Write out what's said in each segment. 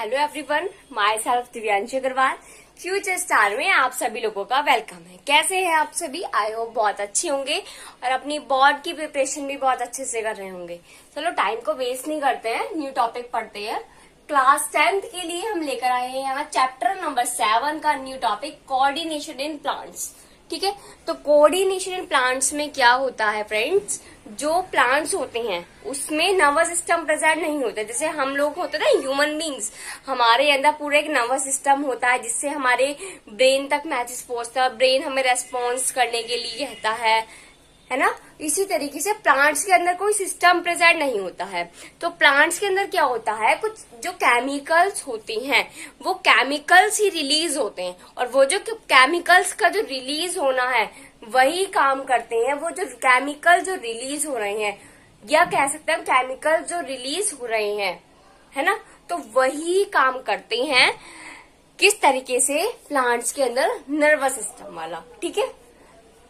Hello everyone, my self Divyanshi Agarwal. Future star में आप सभी लोगों का वेलकम है। कैसे हैं आप सभी? आई होप बहुत अच्छे होंगे और अपनी बोर्ड की प्रिपरेशन भी बहुत अच्छे से कर रहे होंगे। चलो टाइम को वेस्ट नहीं करते हैं, न्यू टॉपिक पढ़ते हैं। क्लास 10th के लिए हम लेकर आए हैं यहाँ चैप्टर नंबर 7 का new topic coordination in plants. ठीक है, तो कोऑर्डिनेशन इन प्लांट्स में क्या होता है फ्रेंड्स, जो प्लांट्स होते हैं उसमें नर्वस सिस्टम प्रेजेंट नहीं होता। जैसे हम लोग होते हैं ना ह्यूमन बींग्स, हमारे अंदर पूरा एक नर्वस सिस्टम होता है जिससे हमारे ब्रेन तक मैसेज पहुंचता है, ब्रेन हमें रेस्पॉन्स करने के लिए कहता है ना। इसी तरीके से प्लांट्स के अंदर कोई सिस्टम प्रेजेंट नहीं होता है। तो प्लांट्स के अंदर क्या होता है, कुछ जो केमिकल्स होती हैं वो केमिकल्स ही रिलीज होते हैं, और वो जो केमिकल्स का जो रिलीज होना है वही काम करते हैं। वो जो केमिकल जो रिलीज हो रहे हैं, या कह सकते हैं केमिकल जो रिलीज हो रहे हैं, है ना, तो वही काम करते हैं किस तरीके से, प्लांट्स के अंदर नर्वस सिस्टम वाला। ठीक है,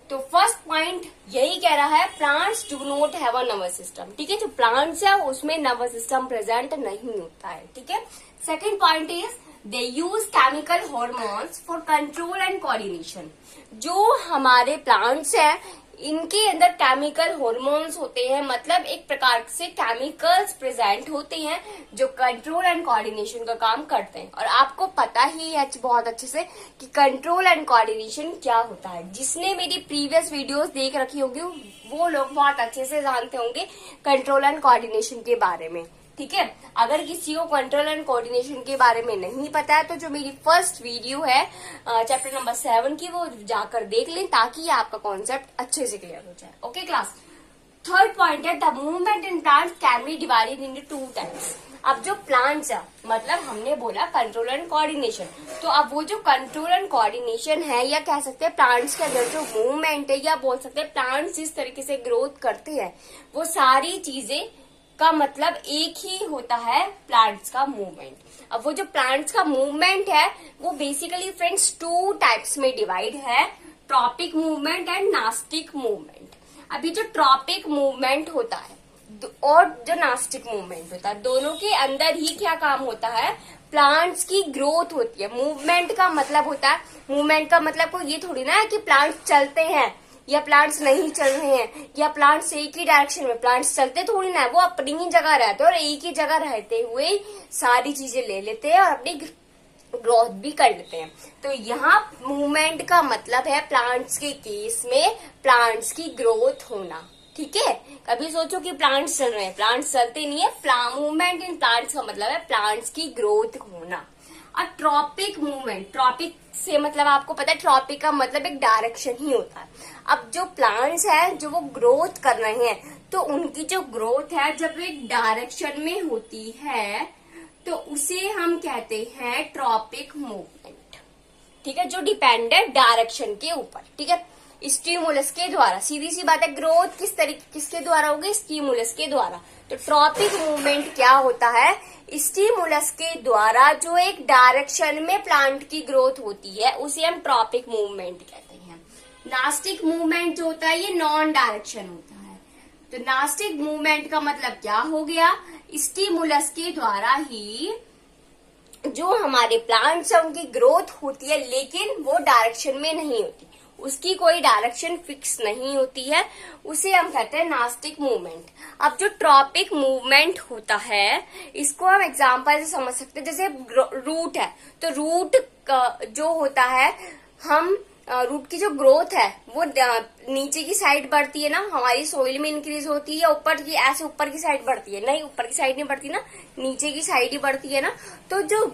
तो फर्स्ट पॉइंट यही कह रहा है, plants do not have a nervous system. ठीक है, जो प्लांट्स है उसमें नर्वस सिस्टम प्रेजेंट नहीं होता है। ठीक है, second point is they use chemical hormones for control and coordination. जो हमारे प्लांट्स हैं इनके अंदर केमिकल हॉर्मोन्स होते हैं, मतलब एक प्रकार से केमिकल्स प्रेजेंट होते हैं जो कंट्रोल एंड कोऑर्डिनेशन का काम करते हैं। और आपको पता ही है बहुत अच्छे से कि कंट्रोल एंड कोऑर्डिनेशन क्या होता है। जिसने मेरी प्रीवियस वीडियोस देख रखी होगी वो लोग बहुत अच्छे से जानते होंगे कंट्रोल एंड कोऑर्डिनेशन के बारे में। ठीक है, अगर किसी को कंट्रोल एंड कोऑर्डिनेशन के बारे में नहीं पता है तो जो मेरी फर्स्ट वीडियो है चैप्टर नंबर 7 की, वो जाकर देख लें ताकि आपका कॉन्सेप्ट अच्छे से क्लियर हो जाए। ओके क्लास, थर्ड पॉइंट है the movement in plants can be divided into 2 types. अब जो प्लांट्स है, मतलब हमने बोला कंट्रोल एंड कोऑर्डिनेशन, तो अब वो जो कंट्रोल एंड कोऑर्डिनेशन है, या कह सकते हैं प्लांट्स के अंदर जो मूवमेंट है, या बोल सकते हैं प्लांट्स जिस तरीके से ग्रोथ करते हैं, वो सारी चीजें का मतलब एक ही होता है, प्लांट्स का मूवमेंट। अब वो जो प्लांट्स का मूवमेंट है वो बेसिकली फ्रेंड्स 2 टाइप्स में डिवाइड है, tropic movement and nastic movement. अभी जो ट्रॉपिक मूवमेंट होता है और जो नास्टिक मूवमेंट होता है, दोनों के अंदर ही क्या काम होता है, प्लांट्स की ग्रोथ होती है। मूवमेंट का मतलब होता है, मूवमेंट का मतलब कोई ये थोड़ी ना है कि प्लांट्स चलते हैं या प्लांट्स नहीं चल रहे हैं, या प्लांट्स एक ही डायरेक्शन में, प्लांट्स चलते थोड़ी ना है, वो अपनी ही जगह रहते हैं और एक ही जगह रहते हुए सारी चीजें ले लेते हैं और अपनी ग्रोथ भी कर लेते हैं। तो यहाँ मूवमेंट का मतलब है प्लांट्स के केस में प्लांट्स की ग्रोथ होना। ठीक है, कभी सोचो कि प्लांट्स चल रहे हैं, प्लांट्स चलते नहीं है। मूवमेंट इन प्लांट्स का मतलब है प्लांट्स की ग्रोथ होना। और ट्रॉपिक मूवमेंट, ट्रॉपिक से मतलब आपको पता है ट्रॉपिक का मतलब एक डायरेक्शन ही होता है। अब जो प्लांट्स है जो वो ग्रोथ कर रहे हैं, तो उनकी जो ग्रोथ है जब एक डायरेक्शन में होती है तो उसे हम कहते हैं ट्रॉपिक मूवमेंट। ठीक है, जो डिपेंड है डायरेक्शन के ऊपर। ठीक है, स्टिमुलस के द्वारा, सीधी सी बात है, ग्रोथ किसके द्वारा होगी, स्टिमुलस के द्वारा। तो ट्रॉपिक मूवमेंट क्या होता है, स्टिमुलस के द्वारा जो एक डायरेक्शन में प्लांट की ग्रोथ होती है उसे हम ट्रॉपिक मूवमेंट कहते हैं। नास्टिक मूवमेंट जो होता है ये नॉन डायरेक्शन होता है। तो नास्टिक मूवमेंट का मतलब क्या हो गया, स्टिमुलस के द्वारा ही जो हमारे प्लांट्स है उनकी ग्रोथ होती है, लेकिन वो डायरेक्शन में नहीं होती, उसकी कोई डायरेक्शन फिक्स नहीं होती है, उसे हम कहते हैं नास्टिक मूवमेंट। अब जो ट्रॉपिक मूवमेंट होता है इसको हम एग्जांपल से समझ सकते हैं। जैसे रूट है, तो रूट जो होता है, हम रूट की जो ग्रोथ है वो नीचे की साइड बढ़ती है ना, हमारी सोइल में इंक्रीज होती है, ऊपर की ऐसे ऊपर की साइड बढ़ती है, नहीं ऊपर की साइड नहीं बढ़ती ना, नीचे की साइड ही बढ़ती है ना। तो जो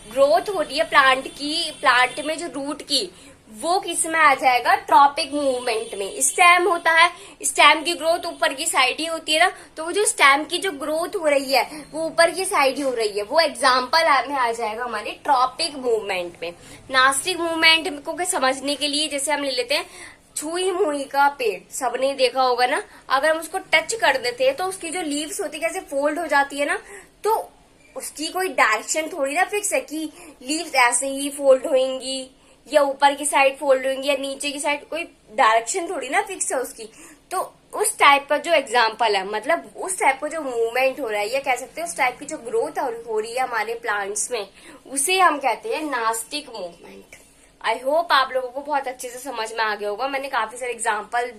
ग्रोथ होती है प्लांट की, प्लांट में जो रूट की, वो किस में आ जाएगा, ट्रॉपिक मूवमेंट में। स्टेम होता है, स्टेम की ग्रोथ ऊपर की साइड ही होती है ना, तो वो जो स्टेम की जो ग्रोथ हो रही है वो ऊपर की साइड ही हो रही है, वो एग्जाम्पल में आ जाएगा हमारे ट्रॉपिक मूवमेंट में। नास्टिक मूवमेंट को समझने के लिए जैसे हम ले लेते हैं छुई मुई का पेड़, सबने देखा होगा ना, अगर हम उसको टच कर देते हैं तो उसकी जो लीव्स होती है कैसे फोल्ड हो जाती है ना, तो उसकी कोई डायरेक्शन थोड़ी ना फिक्स है कि लीव्स ऐसे ही फोल्ड होंगी या ऊपर की साइड फोल्ड होंगी या नीचे की साइड, कोई डायरेक्शन थोड़ी ना फिक्स है उसकी। तो उस टाइप का जो एग्जाम्पल है, मतलब उस टाइप का जो मूवमेंट हो रहा है, या कह सकते हैं उस टाइप की जो ग्रोथ हो रही है हमारे प्लांट्स में, उसे हम कहते हैं नास्टिक मूवमेंट। आई होप आप लोगों को बहुत अच्छे से समझ में आ गया होगा। मैंने काफी सारे एग्जाम्पल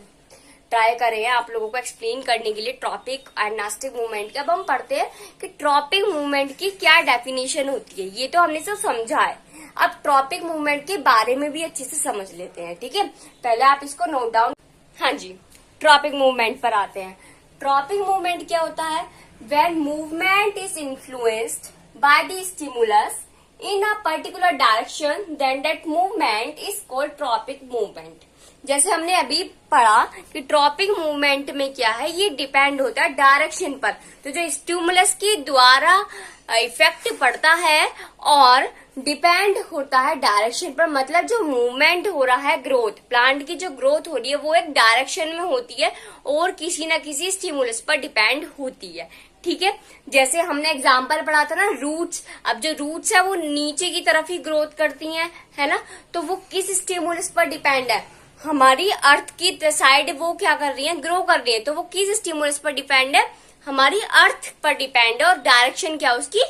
ट्राई करे हैं आप लोगों को एक्सप्लेन करने के लिए ट्रॉपिक एंड नास्टिक मूवमेंट के। अब हम पढ़ते हैं कि ट्रॉपिक मूवमेंट की क्या डेफिनेशन होती है। ये तो हमने सब समझा है, अब ट्रॉपिक मूवमेंट के बारे में भी अच्छे से समझ लेते हैं, ठीक है। पहले आप इसको नोट डाउन। हाँ जी, ट्रॉपिक मूवमेंट पर आते हैं। ट्रॉपिक मूवमेंट क्या होता है? When movement is influenced by the stimulus in a particular direction, then that movement is called tropic movement. जैसे हमने अभी पढ़ा कि ट्रॉपिक मूवमेंट में क्या है, ये डिपेंड होता है डायरेक्शन पर। तो जो स्टिमुलस के द्वारा इफेक्ट पड़ता है और डिपेंड होता है डायरेक्शन पर, मतलब जो मूवमेंट हो रहा है, ग्रोथ, प्लांट की जो ग्रोथ हो रही है वो एक डायरेक्शन में होती है और किसी न किसी स्टिमुलस पर डिपेंड होती है, ठीक है। जैसे हमने एग्जाम्पल पढ़ा था ना, रूट्स। अब जो रूट्स है वो नीचे की तरफ ही ग्रोथ करती हैं, है ना, तो वो किस स्टिमुलस पर डिपेंड है? हमारी अर्थ की साइड वो क्या कर रही है, ग्रो कर रही है, तो वो किस स्टिमुलस पर डिपेंड है? हमारी अर्थ पर डिपेंड है। और डायरेक्शन क्या उसकी?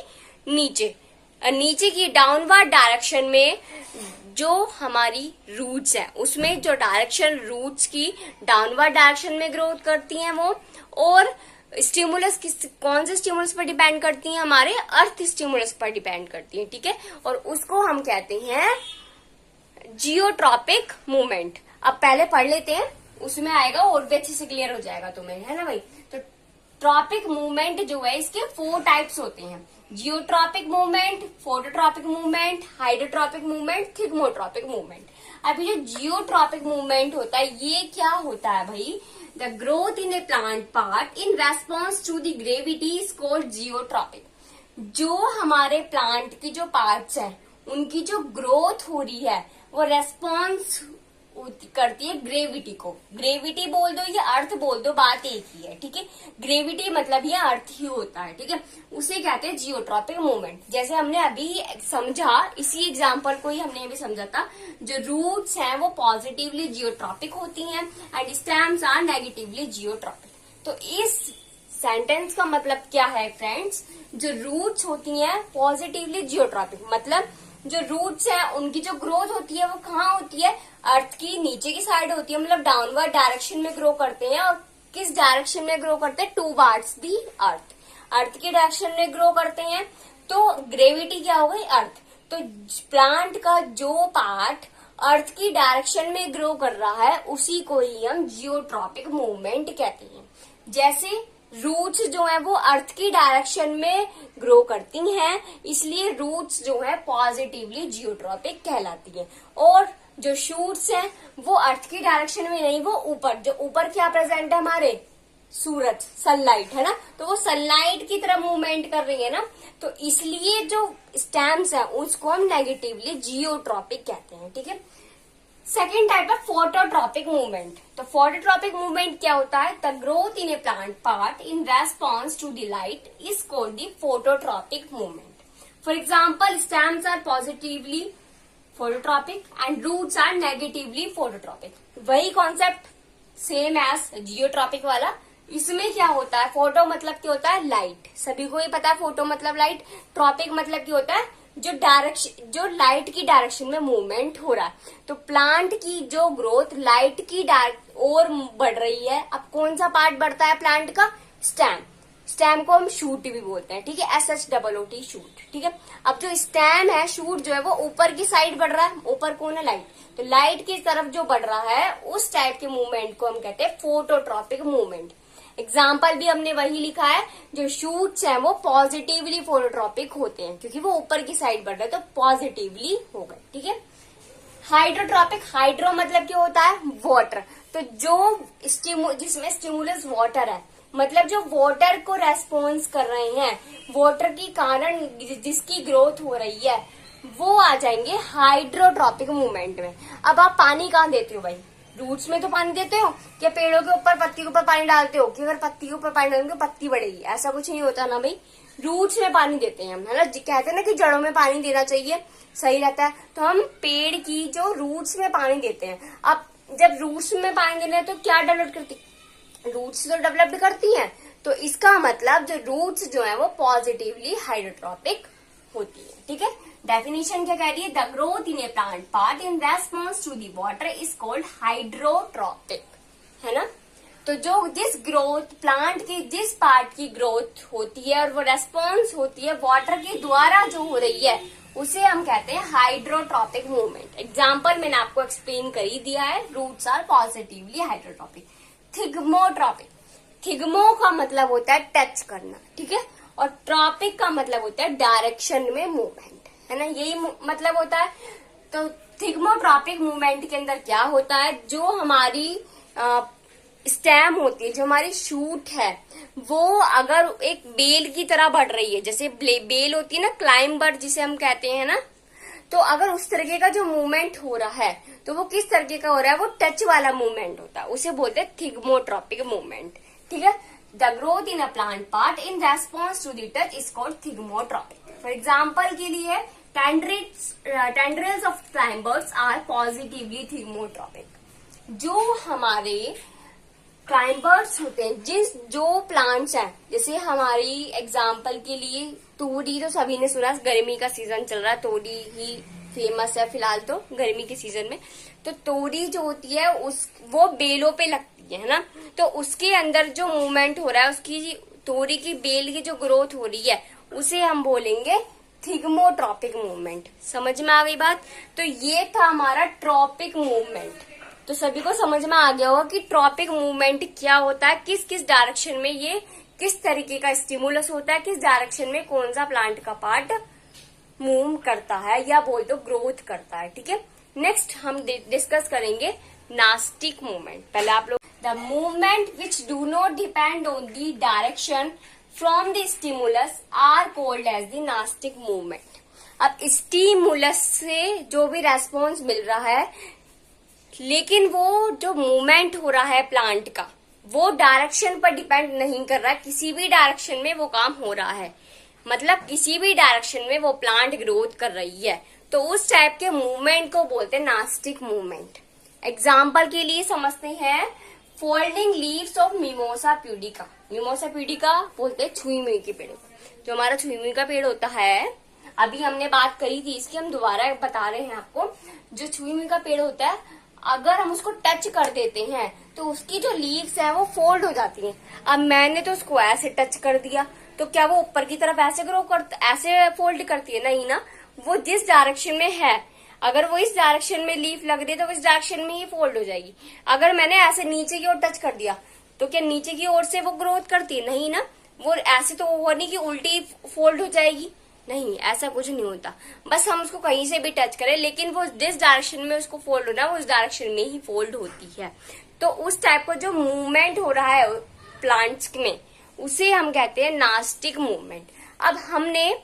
नीचे, नीचे की डाउनवर्ड डायरेक्शन में जो हमारी रूट्स है उसमें जो डायरेक्शन रूट्स की डाउनवर्ड डायरेक्शन में ग्रोथ करती हैं वो। और स्टिमुलस कौन से स्टिमुलस पर डिपेंड करती हैं? हमारे अर्थ स्टिमुलस पर डिपेंड करती हैं, ठीक है। और उसको हम कहते हैं जियोट्रॉपिक मूवमेंट। अब पहले पढ़ लेते हैं, उसमें आएगा और भी अच्छे से क्लियर हो जाएगा तुम्हें, है ना भाई। तो ट्रॉपिक मूवमेंट जो है इसके 4 टाइप्स होते हैं: geotropic movement, phototropic movement, hydrotropic movement, thigmotropic movement. अभी जो जियोट्रॉपिक मूवमेंट होता है ये क्या होता है भाई? The growth in a plant part in response to the gravity is called geotropic. जो हमारे प्लांट की जो पार्ट्स हैं उनकी जो ग्रोथ हो रही है वो रेस्पॉन्स करती है ग्रेविटी को। ग्रेविटी बोल दो या अर्थ बोल दो, बात एक ही है, ठीक है। ग्रेविटी मतलब ये अर्थ ही होता है, ठीक है। उसे कहते हैं जियोट्रॉपिक मूवमेंट। जैसे हमने अभी समझा, इसी एग्जांपल को ही हमने अभी समझा था, जो रूट्स हैं वो पॉजिटिवली जियोट्रॉपिक होती हैं and stems are negatively geotropic. तो इस सेंटेंस का मतलब क्या है फ्रेंड्स? जो रूट्स होती हैं पॉजिटिवली जियोट्रॉपिक, मतलब जो रूट्स हैं उनकी जो ग्रोथ होती है वो कहाँ होती है? अर्थ की नीचे की साइड होती है, मतलब डाउनवर्ड डायरेक्शन में ग्रो करते हैं। और किस डायरेक्शन में ग्रो करते हैं? टूवर्ड्स दी अर्थ, अर्थ की डायरेक्शन में ग्रो करते हैं। तो ग्रेविटी क्या हो गई? अर्थ। तो प्लांट का जो पार्ट अर्थ की डायरेक्शन में ग्रो कर रहा है उसी को ही हम जियोट्रॉपिक मूवमेंट कहते हैं। जैसे रूट्स जो है वो अर्थ की डायरेक्शन में ग्रो करती हैं, इसलिए रूट्स जो है पॉजिटिवली जियोट्रॉपिक कहलाती है। और जो शूट्स हैं वो अर्थ की डायरेक्शन में नहीं, वो ऊपर, जो ऊपर क्या प्रेजेंट है हमारे? सूरज, सनलाइट, है ना, तो वो सनलाइट की तरफ मूवमेंट कर रही है ना, तो इसलिए जो स्टेम्स है उसको हम नेगेटिवली जियोट्रॉपिक कहते हैं, ठीक है। सेकेंड टाइप है फोटोट्रॉपिक मूवमेंट। तो फोटोट्रॉपिक मूवमेंट क्या होता है? The growth in a plant part in response to the light is called the phototropic movement. For example, stems are positively phototropic and roots are negatively phototropic. वही concept same as geotropic वाला। इसमें क्या होता है? Photo मतलब क्या होता है? लाइट, सभी को ही पता है फोटो मतलब लाइट। ट्रॉपिक मतलब क्या होता है? जो डायरेक्शन, जो लाइट की डायरेक्शन में मूवमेंट हो रहा है। तो प्लांट की जो ग्रोथ लाइट की और बढ़ रही है। अब कौन सा पार्ट बढ़ता है प्लांट का? स्टेम। स्टेम को हम शूट भी बोलते हैं, ठीक है, SHOOT, शूट, ठीक है। अब जो स्टेम है, शूट जो है वो ऊपर की साइड बढ़ रहा है। ऊपर कौन है? लाइट। तो लाइट की तरफ जो बढ़ रहा है उस टाइप के मूवमेंट को हम कहते हैं फोटोट्रॉपिक मूवमेंट। एग्जाम्पल भी हमने वही लिखा है, जो शूट्स हैं वो पॉजिटिवली फोटोट्रॉपिक होते हैं क्योंकि वो ऊपर की साइड बढ़ रहे हैं, तो पॉजिटिवली हो गए, ठीक है। हाइड्रोट्रॉपिक, हाइड्रो मतलब क्या होता है? वाटर। तो जो जिसमें स्टिमुलस वाटर है, मतलब जो वाटर को रेस्पॉन्स कर रहे हैं, वाटर के कारण जिसकी ग्रोथ हो रही है, वो आ जाएंगे हाइड्रोट्रॉपिक मूवमेंट में। अब आप पानी कहाँ देते हो भाई? रूट्स में तो पानी देते हो, क्या पेड़ों के ऊपर, पत्ती के ऊपर पानी डालते हो कि अगर पत्ती के ऊपर पानी डालेंगे पत्ती बढ़ेगी? ऐसा कुछ नहीं होता ना भाई। रूट्स में पानी देते हैं हम, है ना। कहते हैं ना कि जड़ों में पानी देना चाहिए, सही रहता है। तो हम पेड़ की जो रूट्स में पानी देते हैं। अब जब रूट्स में पानी देना है तो क्या डेवलप करती? रूट्स तो डेवलप करती हैं, तो इसका मतलब जो रूट्स जो है वो पॉजिटिवली हाइड्रोट्रॉपिक होती है। ठीक है, डेफिनेशन क्या कह रही है, the growth in a plant part in response to the water is called hydrotropic, है ना। तो जो जिस ग्रोथ प्लांट की जिस पार्ट की ग्रोथ होती है और वो रेस्पॉन्स होती है वाटर के द्वारा जो हो रही है, उसे हम कहते हैं हाइड्रोट्रॉपिक मूवमेंट। एग्जाम्पल मैंने आपको एक्सप्लेन कर ही दिया है, रूट्स आर पॉजिटिवली हाइड्रोट्रॉपिक। थिग्मोट्रॉपिक, थिग्मो का मतलब होता है टच करना, ठीक है, और ट्रॉपिक का मतलब होता है डायरेक्शन में मूवमेंट, है ना, यही मतलब होता है। तो थिग्मोट्रॉपिक मूवमेंट के अंदर क्या होता है, जो हमारी स्टेम होती है, जो हमारी शूट है, वो अगर एक बेल की तरह बढ़ रही है, जैसे बेल होती है ना, क्लाइंबर जिसे हम कहते हैं ना, तो अगर उस तरीके का जो मूवमेंट हो रहा है तो वो किस तरीके का हो रहा है, वो टच वाला मूवमेंट होता है, उसे बोलते हैं थिग्मोट्रॉपिक मूवमेंट। ठीक है, the growth in a plant part in response to the touch is called thigmotropic. For example के लिए tendrils of climbers are positively thigmotropic. जो हमारे क्लाइंबर्स होते हैं, जो प्लांट्स हैं, जैसे हमारी एग्जाम्पल के लिए तोड़ी, तो सभी ने सुना, गर्मी का सीजन चल रहा है, तोड़ी ही फेमस है फिलहाल तो गर्मी के सीजन में। तो तोड़ी जो होती है वो बेलों पे लगती है ना, तो उसके अंदर जो मूवमेंट हो रहा है, उसकी तोड़ी की बेल की जो ग्रोथ हो रही है, उसे हम बोलेंगे थिग्मोट्रॉपिक मूवमेंट। समझ में आ गई बात। तो ये था हमारा ट्रॉपिक मूवमेंट। तो सभी को समझ में आ गया होगा कि ट्रॉपिक मूवमेंट क्या होता है, किस किस डायरेक्शन में ये किस तरीके का स्टिमुलस होता है, किस डायरेक्शन में कौन सा प्लांट का पार्ट मूव करता है या बोल तो ग्रोथ करता है। ठीक है, नेक्स्ट हम डिस्कस करेंगे नास्टिक मूवमेंट। पहले आप लोग, the movement which do not depend on the direction from the stimulus are called as the nastic movement. अब स्टिमुलस से जो भी रेस्पॉन्स मिल रहा है, लेकिन वो जो मूवमेंट हो रहा है प्लांट का, वो डायरेक्शन पर डिपेंड नहीं कर रहा है, किसी भी डायरेक्शन में वो काम हो रहा है, मतलब किसी भी डायरेक्शन में वो प्लांट ग्रोथ कर रही है, तो उस टाइप के मूवमेंट को बोलते हैं नास्टिक मूवमेंट। एग्जाम्पल के लिए समझते हैं, folding leaves of mimosa pudica. Mimosa pudica बोलते हैं छुई मुई के पेड़। जो हमारा छुई मुई का पेड़ होता है, अभी हमने बात करी थी इसकी, हम दोबारा बता रहे हैं आपको। जो छुई मुई का पेड़ होता है, अगर हम उसको टच कर देते हैं तो उसकी जो लीव्स है वो फोल्ड हो जाती हैं। अब मैंने तो उसको ऐसे टच कर दिया, तो क्या वो ऊपर की तरफ ऐसे ऐसे फोल्ड करती है? नहीं ना, वो जिस डायरेक्शन में है, अगर वो इस डायरेक्शन में लीफ लग रही है तो इस डायरेक्शन में ही फोल्ड हो जाएगी। अगर मैंने ऐसे नीचे की ओर टच कर दिया तो क्या नीचे की ओर से वो ग्रोथ करती है? नहीं ना, वो ऐसे तो वो नहीं कि उल्टी फोल्ड हो जाएगी, नहीं, ऐसा कुछ नहीं होता। बस हम उसको कहीं से भी टच करें, लेकिन वो जिस डायरेक्शन में उसको फोल्ड होना है, वो उस डायरेक्शन में ही फोल्ड होती है। तो उस टाइप का जो मूवमेंट हो रहा है प्लांट्स में, उसे हम कहते हैं नास्टिक मूवमेंट। अब हमने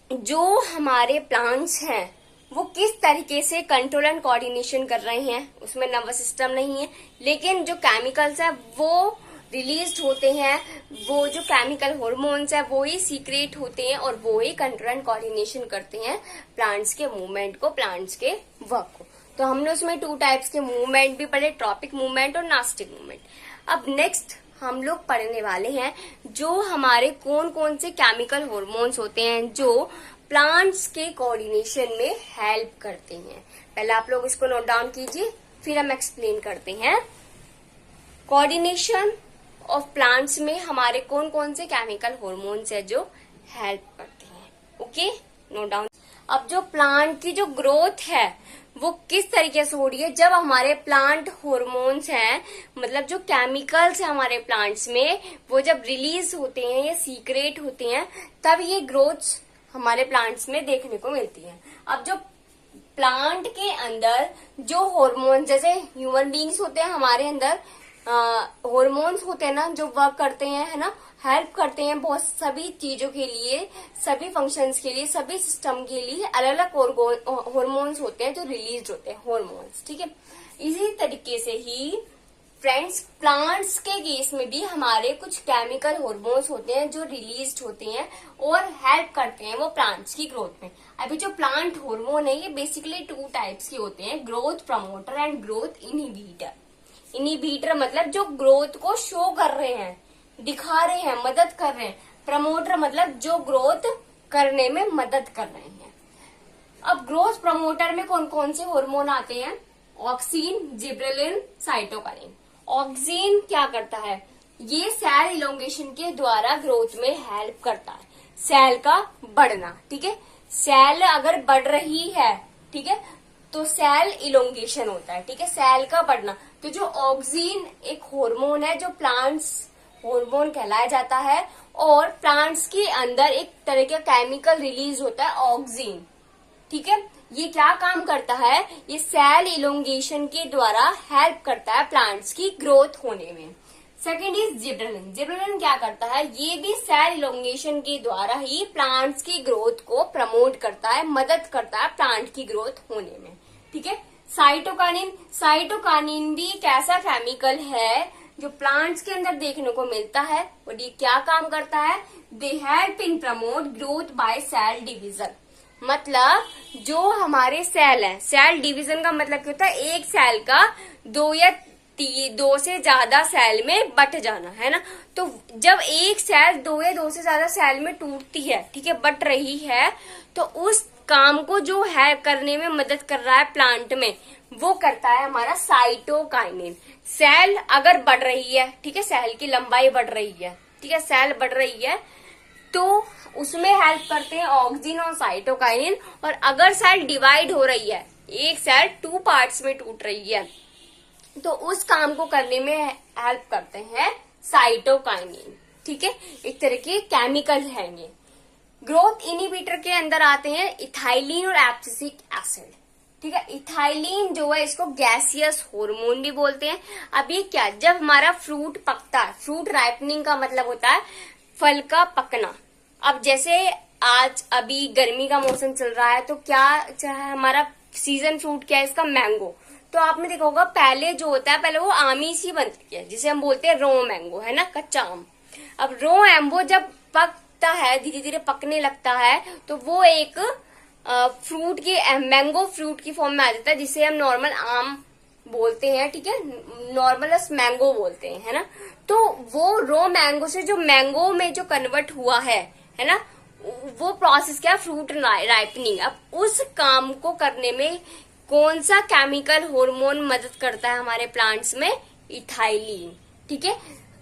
जो हमारे प्लांट्स हैं वो किस तरीके से कंट्रोल एंड कोऑर्डिनेशन कर रहे हैं, उसमें नर्वस सिस्टम नहीं है, लेकिन जो केमिकल्स है वो रिलीज होते हैं, वो जो केमिकल हॉर्मोन्स है वो ही सीक्रेट होते हैं और वो ही कंट्रोल एंड कोऑर्डिनेशन करते हैं प्लांट्स के मूवमेंट को, प्लांट्स के वर्क को। तो हमने उसमें 2 टाइप्स के मूवमेंट भी पढ़े, ट्रॉपिक मूवमेंट और नास्टिक मूवमेंट। अब नेक्स्ट हम लोग पढ़ने वाले हैं जो हमारे कौन कौन से केमिकल हॉर्मोन्स होते हैं जो प्लांट्स के कोऑर्डिनेशन में हेल्प करते हैं। पहले आप लोग इसको नोट डाउन कीजिए, फिर हम एक्सप्लेन करते हैं। कोऑर्डिनेशन ऑफ प्लांट्स में हमारे कौन कौन से केमिकल हॉर्मोन्स है जो हेल्प करते हैं। Okay, note down. अब जो प्लांट की जो ग्रोथ है वो किस तरीके से हो रही है, जब हमारे प्लांट हॉर्मोन्स हैं, मतलब जो केमिकल्स हैं हमारे प्लांट्स में, वो जब रिलीज होते हैं या सीक्रेट होते हैं, तब ये ग्रोथ हमारे प्लांट्स में देखने को मिलती है। अब जो प्लांट के अंदर जो हॉर्मोन, जैसे ह्यूमन बींग्स होते हैं, हमारे अंदर हॉर्मोन्स होते हैं ना, जो वर्क करते हैं, है ना, हेल्प करते हैं बहुत सभी चीजों के लिए, सभी फंक्शंस के लिए, सभी सिस्टम के लिए अलग अलग हॉर्मोन्स होते हैं जो रिलीज होते हैं, हॉर्मोन्स। ठीक है, इसी तरीके से ही फ्रेंड्स प्लांट्स के केस में भी हमारे कुछ केमिकल हॉर्मोन्स होते हैं जो रिलीज होते हैं और हेल्प करते हैं वो प्लांट्स की ग्रोथ में। अभी जो प्लांट हार्मोन है ये बेसिकली 2 टाइप्स के होते हैं, growth promoter and growth inhibitor. Inhibitor मतलब जो ग्रोथ को शो कर रहे हैं, दिखा रहे हैं, मदद कर रहे हैं। प्रमोटर मतलब जो ग्रोथ करने में मदद कर रहे हैं। अब ग्रोथ प्रमोटर में कौन कौन से हार्मोन आते हैं? Oxygen, gibberellin, cytokinin. ऑक्सीन क्या करता है? ये सेल इलोंगेशन के द्वारा ग्रोथ में हेल्प करता है, सेल का बढ़ना। ठीक है, सेल अगर बढ़ रही है, ठीक है, तो सेल इलोंगेशन होता है। ठीक है, सेल का बढ़ना। तो जो ऑक्सीन एक हार्मोन है जो प्लांट्स हार्मोन कहलाया जाता है, और प्लांट्स के अंदर एक तरह का केमिकल रिलीज होता है ऑक्सीन। ठीक है, ये क्या काम करता है? ये सेल इलोंगेशन के द्वारा हेल्प करता है प्लांट्स की ग्रोथ होने में। Second is gibberellin. जिबरेलिन क्या करता है? ये भी सेल इलोंगेशन के द्वारा ही प्लांट्स की ग्रोथ को प्रमोट करता है, मदद करता है प्लांट की ग्रोथ होने में। ठीक है, साइटोकाइनिन। साइटोकाइनिन भी एक ऐसा केमिकल है जो प्लांट्स के अंदर देखने को मिलता है, और ये क्या काम करता है? They help in promote growth by cell division. मतलब जो हमारे सेल है, सेल डिवीजन का मतलब क्या होता है? एक सेल का दो से ज्यादा सेल में बट जाना, है ना। तो जब एक सेल दो से ज्यादा सेल में टूटती है, ठीक है, बट रही है, तो उस काम को जो है करने में मदद कर रहा है प्लांट में, वो करता है हमारा साइटोकाइनिन। सेल अगर बढ़ रही है, ठीक है, सेल की लंबाई बढ़ रही है, ठीक है, सेल बढ़ रही है, तो उसमें हेल्प करते हैं ऑक्सीन और साइटोकाइनिन। और अगर सेल डिवाइड हो रही है, एक सेल 2 पार्ट्स में टूट रही है, तो उस काम को करने में हेल्प करते हैं साइटोकाइनिन। ठीक है, एक तरह के केमिकल है ये। ग्रोथ इनिबिटर के अंदर आते हैं इथाइलिन और एब्सिसिक एसिड। ठीक है, इथाइलिन जो है इसको गैसियस हार्मोन भी बोलते हैं। अब ये क्या, जब हमारा फ्रूट पकता है, फ्रूट राइपनिंग का मतलब होता है फल का पकना। अब जैसे आज अभी गर्मी का मौसम चल रहा है, तो क्या हमारा सीजन फ्रूट क्या है इसका? मैंगो। तो आपने देखा होगा पहले जो होता है, पहले वो आमी सी बनती है, जिसे हम बोलते हैं रॉ मैंगो, है ना, कच्चा आम। अब रॉ मैंगो जब पकता है, धीरे धीरे पकने लगता है, तो वो एक फ्रूट की मैंगो फ्रूट की फॉर्म में आ जाता है, जिसे हम नॉर्मल आम बोलते हैं। ठीक है, नॉर्मल मैंगो बोलते हैं, है ना। तो वो रॉ मैंगो से जो मैंगो में जो कन्वर्ट हुआ है ना, वो प्रोसेस क्या? Fruit ripening. अब उस काम को करने में कौन सा केमिकल हार्मोन मदद करता है हमारे प्लांट्स में? इथाइलिन। ठीक है,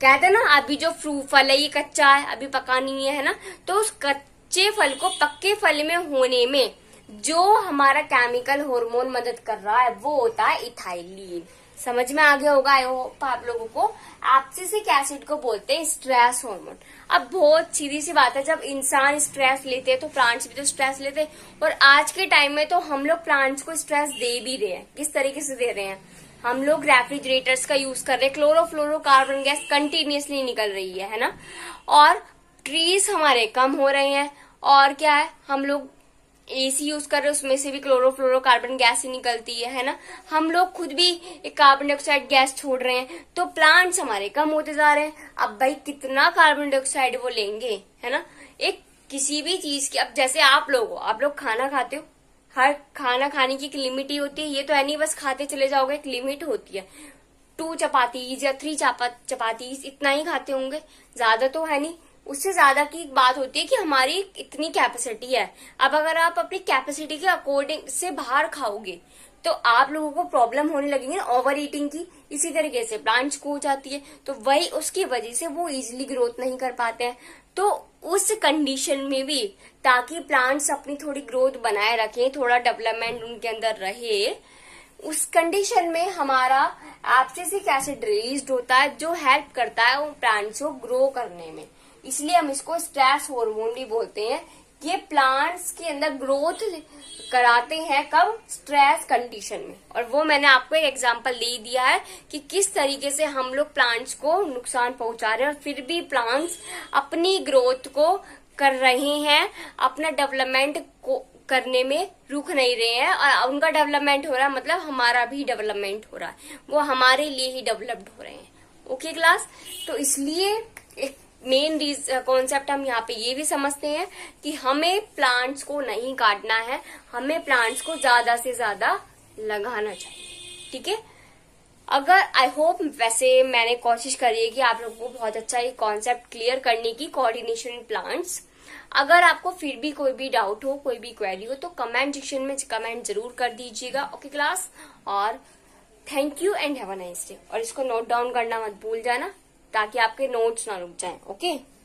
कहते हैं ना अभी जो फल है ये कच्चा है, अभी पका नहीं है ना, तो उस कच्चे फल को पक्के फल में होने में जो हमारा केमिकल हार्मोन मदद कर रहा है वो होता है इथाइलिन। समझ में आ गया होगा आई होप आप लोगों को। एब्सिसिक एसिड को बोलते हैं स्ट्रेस हार्मोन। अब बहुत सीधी सी बात है, जब इंसान स्ट्रेस लेते हैं तो प्लांट्स भी तो स्ट्रेस लेते हैं, और आज के टाइम में तो हम लोग प्लांट्स को स्ट्रेस दे भी रहे हैं। किस तरीके से दे रहे हैं? हम लोग रेफ्रिजरेटर्स का यूज कर रहे हैं, क्लोरोफ्लोरोकार्बन गैस कंटिन्यूअसली निकल रही है ना, और ट्रीज हमारे कम हो रहे हैं, और क्या है, हम लोग एसी यूज कर रहे हैं, उसमें से भी क्लोरोफ्लोरोकार्बन गैस ही निकलती है ना। हम लोग खुद भी एक कार्बन डाइऑक्साइड गैस छोड़ रहे हैं, तो प्लांट्स हमारे कम होते जा रहे हैं। अब भाई कितना कार्बन डाइऑक्साइड वो लेंगे, है ना। एक किसी भी चीज की, अब जैसे आप लोग खाना खाते हो, हर खाना खाने की एक लिमिट ही होती है। ये तो है नहीं बस खाते चले जाओगे, एक लिमिट होती है। 2 चपातीज या 3 चपातीज इतना ही खाते होंगे, ज्यादा तो है नहीं। उससे ज्यादा की बात होती है कि हमारी इतनी कैपेसिटी है। अब अगर आप अपनी कैपेसिटी के अकॉर्डिंग से बाहर खाओगे तो आप लोगों को प्रॉब्लम होने लगेगी ओवर ईटिंग की। इसी तरीके से प्लांट्स को हो जाती है, तो वही उसकी वजह से वो इजिली ग्रोथ नहीं कर पाते हैं। तो उस कंडीशन में भी, ताकि प्लांट्स अपनी थोड़ी ग्रोथ बनाए रखें, थोड़ा डेवलपमेंट उनके अंदर रहे, उस कंडीशन में हमारा एब्सिसिक एसिड रिलीज होता है, जो हेल्प करता है उन प्लांट्स को ग्रो करने में। इसलिए हम इसको स्ट्रेस हार्मोन भी बोलते हैं। ये प्लांट्स के अंदर ग्रोथ कराते हैं कब? स्ट्रेस कंडीशन में। और वो मैंने आपको एक एग्जांपल दे दिया है कि किस तरीके से हम लोग प्लांट्स को नुकसान पहुंचा रहे हैं, और फिर भी प्लांट्स अपनी ग्रोथ को कर रहे हैं, अपना डेवलपमेंट को करने में रुक नहीं रहे हैं। और उनका डेवलपमेंट हो रहा है, मतलब हमारा भी डेवलपमेंट हो रहा है, वो हमारे लिए ही डेवलप्ड हो रहे हैं। ओके क्लास, तो इसलिए एक मेन कॉन्सेप्ट हम यहाँ पे ये भी समझते हैं कि हमें प्लांट्स को नहीं काटना है, हमें प्लांट्स को ज्यादा से ज्यादा लगाना चाहिए। ठीक है, अगर आई होप, वैसे मैंने कोशिश करी है कि आप लोगों को बहुत अच्छा ये कॉन्सेप्ट क्लियर करने की, कोऑर्डिनेशन इन प्लांट्स। अगर आपको फिर भी कोई भी डाउट हो, कोई भी क्वेरी हो, तो कमेंट सेक्शन में कमेंट जरूर कर दीजिएगा। ओके क्लास, और thank you and have a nice day. और इसको नोट डाउन करना मत भूल जाना, ताकि आपके नोट्स ना रुक जाएं। ओके।